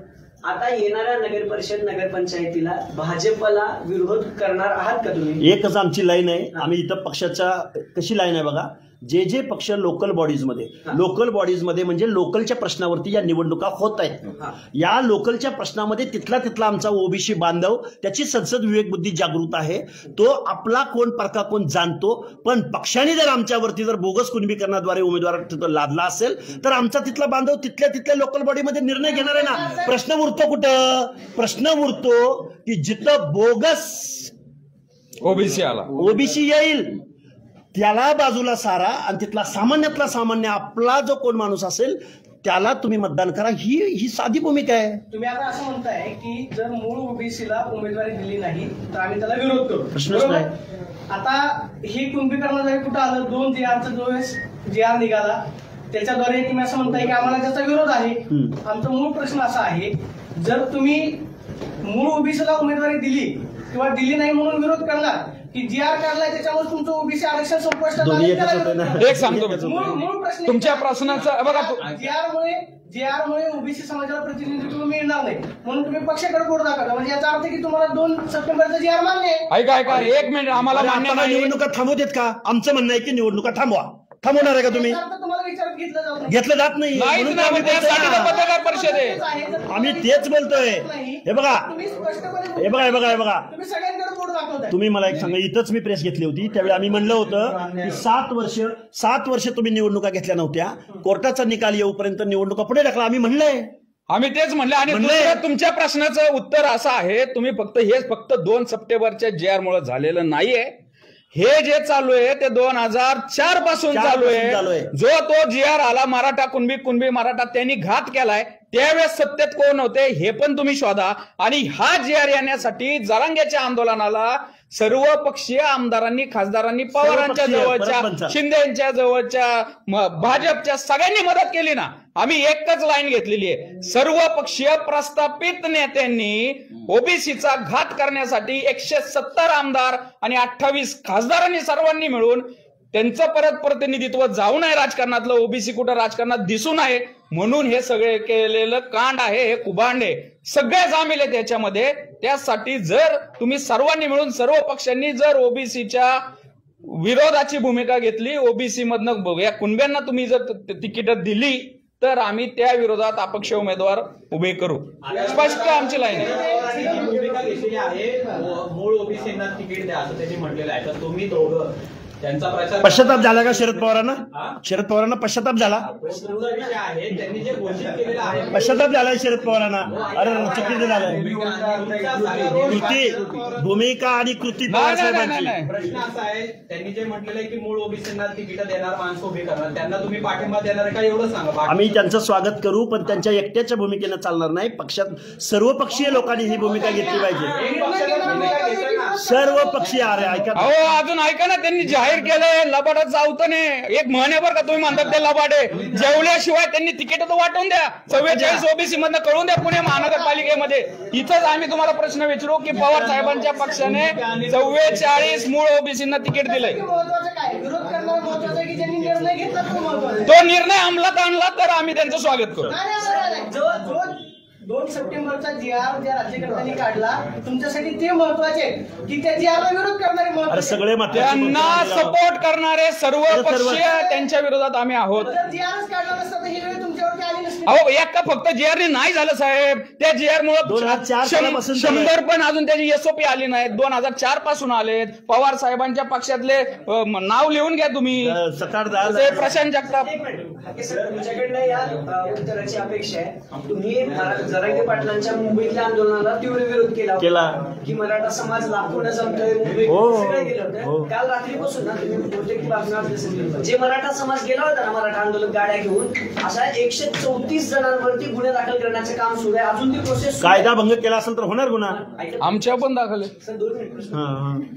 आता येणाऱ्या नगर परिषद नगरपंचायतीला भाजपला विरोध करणार आहात का तुम्ही? एकच आमची लाईन आहे. आम्ही इथं पक्षाच्या कशी लाईन आहे बघा. जे पक्ष लोकल बॉडीजमध्ये म्हणजे लोकलच्या प्रश्नावरती या निवडणुका होत आहेत, या लोकलच्या प्रश्नामध्ये तिथला आमचा ओबीसी बांधव, त्याची संसद विवेकबुद्धी जागृत आहे, तो आपला कोण परका कोण जाणतो. पण पक्षाने जर आमच्यावरती जर बोगस कुणबीकरणाद्वारे उमेदवार तिथं लादला असेल तर आमचा तिथला बांधव तिथल्या लोकल बॉडीमध्ये निर्णय घेणार आहे ना. प्रश्न उरतो कुठं? प्रश्न उरतो की जिथं बोगस ओबीसी येईल त्याला बाजूला सारा आणि तिथला सामान्यातला सामान्य आपला जो कोण माणूस असेल त्याला तुम्ही मतदान करा. ही साधी भूमिका आहे. तुम्ही आता असं म्हणताय की जर मूळ ओबीसीला उमेदवारी दिली नाही तर आम्ही त्याला विरोध करू. प्रश्नच नाही. आता ही कुणबीकरणाद्वारे कुठं आलं? 2 GRचा जो GR निघाला त्याच्याद्वारे तुम्ही असं म्हणताय की आम्हाला त्याचा विरोध आहे. आमचा मूळ प्रश्न असा आहे, जर तुम्ही मूळ ओबीसीला उमेदवारी दिली किंवा दिली नाही म्हणून विरोध करणार की GR काढलाय त्याच्यामुळे तुमचं ओबीसी आरक्षण संपुष्टात. एक सांगतो तुमच्या प्रश्नाचं बघा. GR मुळे ओबीसी समाजाला प्रतिनिधित्व मिळणार नाही म्हणून तुम्ही पक्षाकडे बोट दाखवता. म्हणजे याचा अर्थ की तुम्हाला 2 सप्टेंबरचा GR मान्य आहे. ऐका 1 मिनिट. आम्हाला मान्य नाही. निवडणुका थांबवतात का? आमचं म्हणणं आहे की निवडणुका थांबवा. थांबवणार आहे का तुम्ही? तुम्हाला विचारात घेतलं जात नाही. पत्रकार परिषद आहे. आम्ही तेच बोलतोय. हे बघा तुम्ही सगळ्यांकडे बोट दाखवताय. तुम्ही मला एक सांगा, इथंच मी प्रेस घेतली होती त्यावेळी आम्ही म्हणलं होतं की 7 वर्ष तुम्ही निवडणुका घेतल्या नव्हत्या, कोर्टाचा निकाल येऊपर्यंत निवडणुका पुढे टाकला. आम्ही म्हणलंय. आम्ही तेच म्हणलं. आणि तुमच्या प्रश्नाचं उत्तर असं आहे, तुम्ही फक्त 2 सप्टेंबरच्या GR मुळे झालेलं नाहीये. हे जे चालू आहे ते 2004 पासून चालू आहे. जो तो GR आला मराठा कुणबी मराठा त्यांनी घात केलाय. त्यावेळेस सत्तेत कोण होते हे पण तुम्ही शोधा. आणि हा GR येण्यासाठी जरांगेच्या आंदोलनाला सर्व पक्षीय आमदारांनी, खासदारांनी, पवारांच्या जवळच्या, शिंदेच्या जवळच्या, भाजपच्या सगळ्यांनी मदत केली ना. आम्ही एकच लाईन घेतलेली आहे. सर्व पक्षीय प्रस्थापित नेत्यांनी ओबीसीचा घात करण्यासाठी 170 आमदार आणि 28 खासदारांनी सर्वांनी मिळून त्यांचं परत प्रतिनिधित्व जाऊ नये राजकारणातलं, ओबीसी कुठं राजकारणात दिसू नये म्हणून हे सगळे केलेलं कांड आहे, हे कुभांड आहे. सगळे सामील आहेत त्याच्यामध्ये. त्यासाठी जर तुम्ही सर्वांनी मिळून सर्व पक्षांनी जर ओबीसीच्या विरोधाची भूमिका घेतली, ओबीसी मधनं या कुणब्यांना तुम्ही जर तिकीट दिली तर आम्ही त्या विरोधात अपक्ष उमेदवार उभे करू. स्पष्ट आमची लाईन आहे. भूमिका घेतलेली आहे. मूळ ओबीसींना तिकीट द्या असं त्यांनी म्हटलेलं आहे. तर तुम्ही दोघं त्यांचा प्रचार पश्चाताप झाला का शरद पवारांना पश्चाताप झाला? विषय आहे. त्यांनी जे घोषित केलेलं आहे पश्चाताप झालाय शरद पवारांना. अरे चुकीचं झालंय. भूमिका आणि कृती पवारसाहेबांची. प्रश्न असा आहे, त्यांनी जे म्हटलेलं आहे की मूळ ओबीसींना तिकीट देणार, माणसं उभी करणार, त्यांना तुम्ही पाठिंबा देणार का एवढं सांगा. आम्ही त्यांचं स्वागत करू पण त्यांच्या एकट्याच्या भूमिकेनं चालणार नाही. पक्षात सर्वपक्षीय लोकांनी ही भूमिका घेतली पाहिजे. सर्व पक्षीय. अरे ऐका अजून ऐका ना, त्यांनी जाहीर केलंय लबाडात जावतं नाही. एक महिन्याभर का तुम्ही म्हणतात ते लबाडे जेवल्याशिवाय त्यांनी तिकीट तर वाटून द्या. 44 ओबीसी मधनं कळून द्या पुणे महानगरपालिकेमध्ये. इथंच आम्ही तुम्हाला प्रश्न विचारू की पवार साहेबांच्या पक्षाने 44 मूळ ओबीसींना तिकीट दिलंय. तो निर्णय अंमलात आणला तर आम्ही त्यांचं स्वागत करू. 2 सप्टेंबरचा GR ज्या राज्यकर्त्यांनी काढला तुमच्यासाठी ते महत्वाचे की त्या GRला विरोध करणारे सगळे त्यांना सपोर्ट करणारे सर्व पक्षीय त्यांच्या विरोधात आम्ही आहोत. GRच काढला नसता तर ही वेळ तुमच्यावरती आली नसती. अहो एक का फक्त JR नाही झालं साहेब, त्या JR मुळे 2004 सालापासून 100 पण अजून त्याची SOP आली नाही. 2004 पासून आलेत. पवार साहेबांच्या पक्षातले नाव लिहून घ्या तुम्ही. प्रशांत जगताप. तुमच्याकडनं या उत्तराची अपेक्षा आहे. तुम्ही जरांगे पाटलांच्या मुंबईतल्या आंदोलनाला तीव्र विरोध केला की मराठा समाज लाखोनं जमतोय, मुंबईत सगळं गेलं होतं. काल रात्रीपासून ना तुम्ही बहुतेक बातम्या जे मराठा समाज गेला होता ना, मराठा आंदोलक गाड्या घेऊन, अशा 134 जणांवरती गुन्हे दाखल करण्याचं काम सुरू आहे. अजून ती प्रोसेस कायदा भंग केला असेल तर होणार गुन्हा. आमच्या पण दाखल आहे. Sir 2 minute.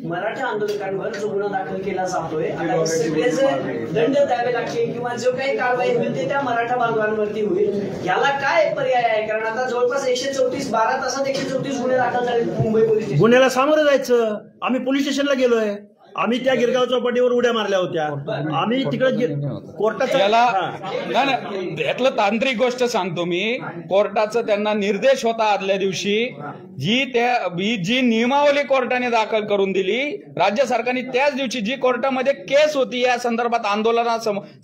मराठा आंदोलकांवर जो गुन्हा दाखल केला जातोय, आता सगळे जे दंड द्यावे लागतील किंवा जो काही कारवाई होईल ते त्या मराठा बांधवांवरती होईल. याला काय पर्याय आहे? कारण आता जवळपास 134 12 तासात 134 गुन्हे दाखल झाले मुंबई पोलीस स्टेशन. गुन्ह्याला सामोरं जायचं. आम्ही पोलीस स्टेशनला गेलोय. आम्ही त्या गिरगाव चौपाटीवर उड्या मारल्या होत्या. आम्ही तिकडे कोर्टाचा यातलं तांत्रिक गोष्ट सांगतो मी. कोर्टाचं त्यांना निर्देश होता आदल्या दिवशी, जी नियमावली कोर्टाने दाखल करून दिली राज्य सरकारने, त्याच दिवशी जी कोर्टामध्ये केस होती या संदर्भात, आंदोलना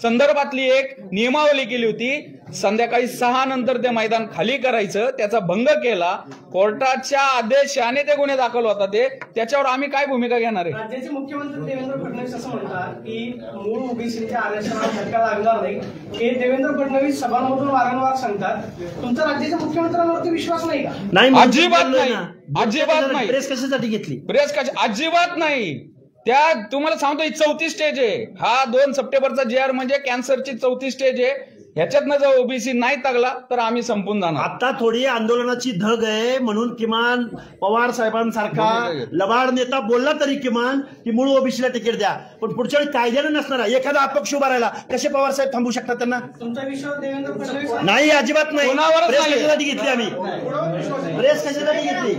संदर्भातली एक नियमावली केली होती. संध्याकाळी 6 नंतर ते मैदान खाली करायचं, त्याचा भंग केला. कोर्टाच्या आदेशाने ते गुन्हे दाखल होता. त्याच्यावर आम्ही काय भूमिका घेणार आहे? राज्याचे मुख्यमंत्री देवेंद्र फडणवीस असं म्हणतात की मूळ ओबीसीच्या आरक्षणाला धक्का लागणार नाही, हे देवेंद्र फडणवीस सभांमधून वारंवार सांगतात. तुमचा राज्याच्या मुख्यमंत्र्यांवरती विश्वास नाही का? नाही, अजिबात नाही, अजिबात नाही. प्रेस कशासाठी घेतली? प्रेस अजिबात नाही. त्या तुम्हाला सांगतो ही 4थी स्टेज आहे. हा 2 सप्टेंबरचा JR म्हणजे कॅन्सरची 4थी स्टेज आहे. ह्याच्यातनं जर ओबीसी नाही तगला तर आम्ही संपून जाणार. आता थोडी आंदोलनाची धग आहे म्हणून किमान पवार साहेबांसारखा लबाड नेता बोलला तरी किमान की मूळ ओबीसीला तिकीट द्या. पण पुढच्या वेळी कायद्यानं नसणार. एखादा अपक्ष उभा राहिला कसे पवार साहेब थांबू शकतात त्यांना? तुमचा विश्वास देवेंद्र फडणवीस नाही, अजिबात नाही. कोणावरच प्रेस नाही. कशासाठी घेतली आम्ही? प्रेस कशासाठी घेतली?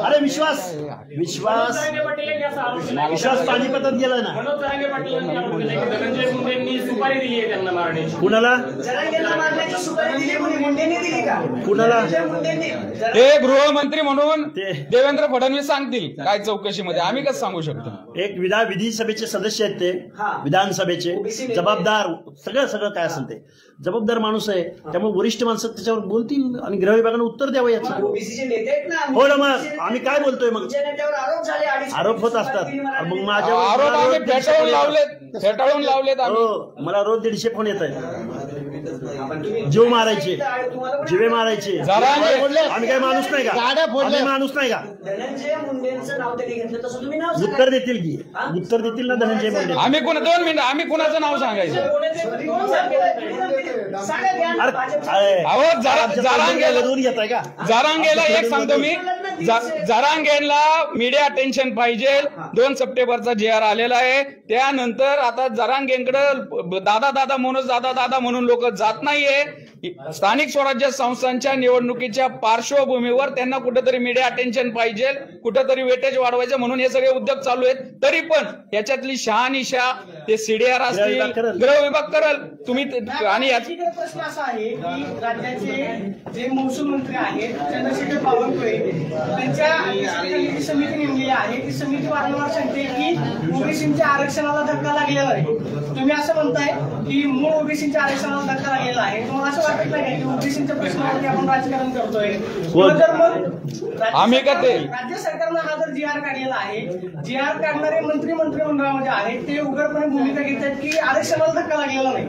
अरे विश्वास पाणीपतात गेला ना. मनोज जरांगे पाटील यांनी धनंजय मुंडेंनी सुपारी दिली आहे त्यांना मारण्याची. कुणाला? कुणाला? ते गृहमंत्री म्हणून देवेंद्र फडणवीस सांगतील काय चौकशीमध्ये, आम्ही कसं सांगू शकतो? एक विधानसभेचे सदस्य आहेत ते, विधानसभेचे जबाबदार, सगळं काय असेल ते जबाबदार माणूस आहे. त्यामुळे वरिष्ठ माणसं त्याच्यावर बोलतील आणि गृह विभागाने उत्तर द्यावं याचं. हो ना, मग आम्ही काय बोलतोय? मग आरोप होत असतात. मग माझ्यावर फेटाळून लावलेत. मला रोज 150 फोन येत आहेत. जीव मारायचे, जिवे मारायचे. आम्ही काय माणूस नाही का? आम्ही माणूस नाही का? धनंजय मुंडेंचं नाव त्यांनी घेतलं तसं तुम्ही नाव उत्तर देतील की? उत्तर देतील ना धनंजय मुंडे. आम्ही 2 मिनिटं आम्ही कुणाचं नाव सांगायचं? जरांगेला एक सांगतो मी, जरांगेला मीडिया अटेन्शन पाहिजे. 2 सप्टेंबरचा JR आलेला आहे. त्यानंतर आता जरांगेंकडे दादा म्हणून लोक जात नाहीये. स्थानिक स्वराज्य संस्थांच्या निवडणुकीच्या पार्श्वभूमीवर त्यांना कुठेतरी मीडिया अटेन्शन पाहिजे, कुठेतरी वेटेज वाढवायचं म्हणून हे सगळे उद्योग चालू आहेत. तरी पण याच्यातली शहानिशा ते CDR असतील, गृह विभाग करल. तुम्ही आणि प्रश्न असा आहे की राज्याचे जे महसूल मंत्री आहेत चंद्रशेखर बावनकुळे त्यांच्या समिती नेमलेली आहे. ती समिती वारंवार सांगते की ओबीसीच्या आरक्षणाला धक्का लागलेला आहे. तुम्ही असं म्हणताय की मूळ ओबीसीच्या आरक्षणाला धक्का लागलेला आहे. तुम्हाला असं वाटत नाही की ओबीसीच्या प्रश्नावरती आपण राजकारण करतोय? आम्ही का ते राज्य सरकारनं हा जर JR काढलेला आहे, JR काढणारे मंत्रिमंडळामध्ये आहेत ते उघडपणे भूमिका घेतात की आरक्षणाला धक्का लागलेला नाही.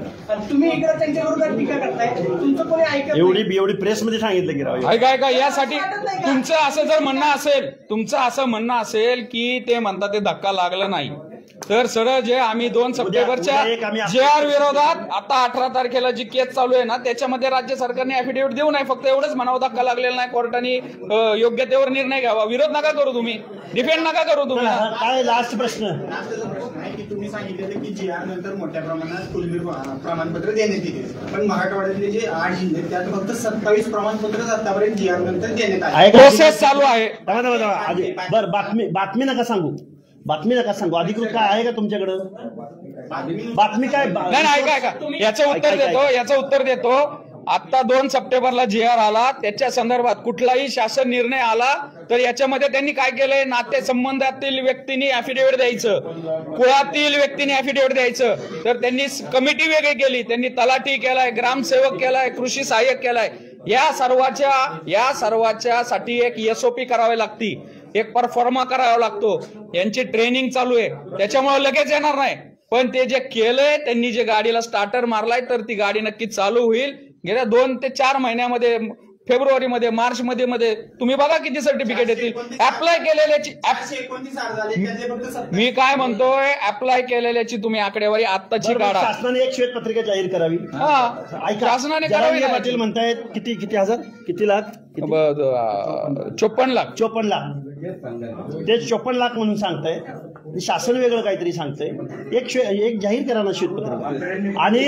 तुम्ही इकडे त्यांच्या विरोधात टीका करताय. तुमचं कोणी ऐकत एवढी प्रेसमध्ये सांगितलं की राव ऐका यासाठी तुमचं असं म्हणणं असेल की ते म्हणतात ते धक्का लागला नाही, तर सरळ जे आम्ही 2 सप्टेंबरच्या JR विरोधात आता 18 तारखेला जी केस चालू आहे ना, त्याच्यामध्ये राज्य सरकारने ऍफिडेव्हिट देऊ नये. फक्त एवढंच म्हणावं धक्का लागलेला नाही, कोर्टाने योग्यतेवर निर्णय घ्यावा. विरोध नका करू तुम्ही, डिफेंड नका करू तुम्ही. काय लास्ट प्रश्न तुम्ही सांगितलं की JR नंतर मोठ्या प्रमाणात कुलबीर प्रमाणपत्र देण्यात येईल, पण मराठवाड्यातले जे 8 जिल्हे त्यात फक्त 27 प्रमाणपत्र आतापर्यंत JR नंतर देण्यात आले. प्रोसेस चालू आहे. बरं, बातमी नका सांगू. अधिकृत काय आहे का तुमच्याकडं? बातमी काय? नाही ऐका याचं उत्तर देतो. आता 2 सप्टेंबरला GR आला, त्याच्या संदर्भात कुठलाही शासन निर्णय आला तर याच्यामध्ये त्यांनी काय केलंय, नातेसंबंधातील व्यक्तींनी ऍफिडेव्हिट द्यायचं, कुळातील व्यक्तींनी ऍफिडेव्हिट द्यायचं. तर त्यांनी कमिटी वेगळी केली, त्यांनी तलाठी केलाय, ग्रामसेवक केलाय, कृषी सहाय्यक केलाय. या सर्वाच्या साठी एक SOP करावी लागती, एक परफॉर्मा करावा लागतो. यांची ट्रेनिंग चालू आहे, त्याच्यामुळे लगेच येणार नाही. पण ते जे केलंय, त्यांनी जे गाडीला स्टार्टर मारलाय तर ती गाडी नक्की चालू होईल. गेल्या 2 ते 4 महिन्यामध्ये, फेब्रुवारीमध्ये, मार्चमध्ये तुम्ही बघा किती सर्टिफिकेट येतील. अप्लाय केलेल्याची, 29 अर्ज आले, त्यातले फक्त 27. मी काय म्हणतोय, अप्लाय केलेल्याची तुम्ही आकडेवारी आत्ताची काढा. शासनाने एक श्वेतपत्रिका जाहीर करावी. ऐका, शासनाने जरांगे पाटील म्हणतायत किती हजार, किती लाख, 54 लाख. 54 लाख, ते 54 लाख म्हणून सांगताय. शासन वेगळं काहीतरी सांगतंय. एक जाहीर करा ना श्वेतपत्रिका. आणि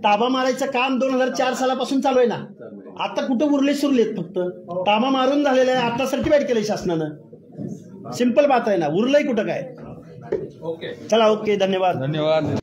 ताबा मारायचं काम 2004 सालापासून चालू आहे ना. आता कुठं उरले सुरलेत, फक्त ताबा मारून झालेलं आहे, आता सर्टिफाईड केलंय शासनानं. सिंपल बात आहे ना, उरलंय कुठं काय. ओके, चला, ओके, धन्यवाद.